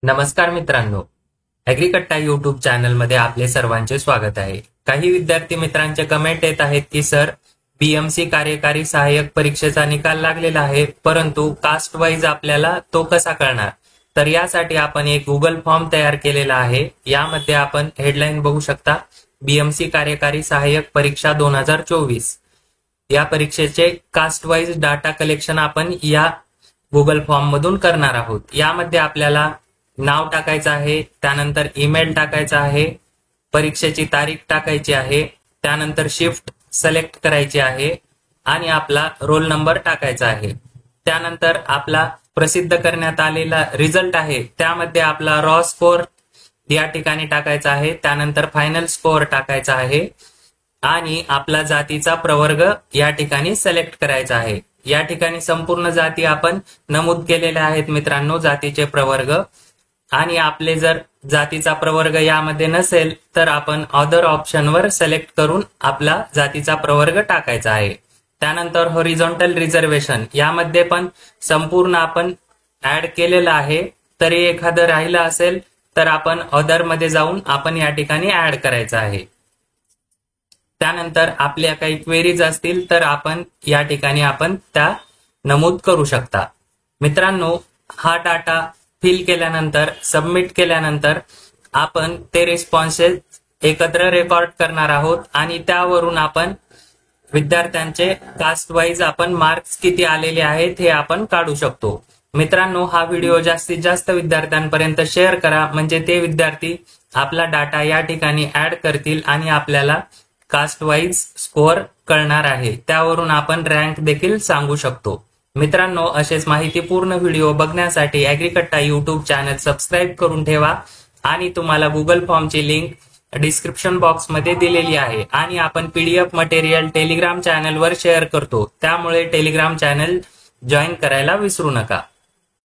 नमस्कार मित्रांनो, ॲग्रीकट्टा युट्यूब चॅनलमध्ये आपले सर्वांचे स्वागत आहे। काही विद्यार्थी मित्रांचे कमेंट येत आहेत की सर बीएमसी कार्यकारी सहाय्यक परीक्षेचा निकाल लागलेला आहे, परंतु कास्ट वाईज आपल्याला तो कसा कळणार। तर यासाठी आपण एक गुगल फॉर्म तयार केलेला आहे। यामध्ये आपण हेडलाईन बघू शकता, बीएमसी कार्यकारी सहाय्यक परीक्षा 2024 या परीक्षेचे कास्ट वाईज डाटा कलेक्शन आपण या गुगल फॉर्म मधून करणार आहोत। यामध्ये आपल्याला नाव टाकायचं आहे, त्यानंतर ईमेल टाकायचा आहे, परीक्षेची तारीख टाकायची आहे, त्यानंतर शिफ्ट सिलेक्ट करायची आहे आणि आपला रोल नंबर टाकायचा आहे। त्यानंतर आपला प्रसिद्ध करण्यात आलेला रिझल्ट आहे, त्यामध्ये आपला रॉ स्कोर या ठिकाणी टाकायचा आहे, त्यानंतर फायनल स्कोर टाकायचा आहे आणि आपला जातीचा प्रवर्ग या ठिकाणी सिलेक्ट करायचा आहे। या ठिकाणी संपूर्ण जाती आपण नमूद केलेल्या आहेत मित्रांनो, जातीचे प्रवर्ग। आणि आपले जर जातीचा प्रवर्ग यामध्ये नसेल तर आपण अदर ऑप्शनवर सिलेक्ट करून आपला जातीचा प्रवर्ग टाकायचा आहे। त्यानंतर हॉरिझॉन्टल रिझर्वेशन यामध्ये पण संपूर्ण आपण ऍड केलेलं आहे, तरी एखादं राहिलं असेल तर आपण अदर मध्ये जाऊन आपण या ठिकाणी ऍड करायचं आहे। त्यानंतर आपल्या काही क्वेरीज असतील तर आपण या ठिकाणी आपण त्या नमूद करू शकता। मित्रांनो, हा डाटा फिल केल्यानंतर सबमिट केल्यानंतर आपण ते रिस्पॉन्सेस एकत्र रेकॉर्ड करणार आहोत आणि त्यावरून आपण विद्यार्थ्यांचे कास्ट वाईज आपण मार्क्स किती आलेले आहेत हे आपण काढू शकतो। मित्रांनो, हा व्हिडिओ जास्तीत जास्त विद्यार्थ्यांपर्यंत शेअर करा, म्हणजे ते विद्यार्थी आपला डाटा या ठिकाणी ऍड करतील आणि आपल्याला कास्ट वाईज स्कोअर कळणार आहे, त्यावरून आपण रँक देखील सांगू शकतो। मित्रांनो, असेच माहितीपूर्ण व्हिडिओ बघण्यासाठी ॲग्रीकट्टा युट्यूब चॅनल सबस्क्राईब करून ठेवा आणि तुम्हाला गुगल फॉर्मची लिंक डिस्क्रिप्शन बॉक्स मध्ये दिलेली आहे आणि आपण पीडीएफ मटेरियल टेलिग्राम चॅनलवर शेअर करतो, त्यामुळे टेलिग्राम चॅनल जॉईन करायला विसरू नका।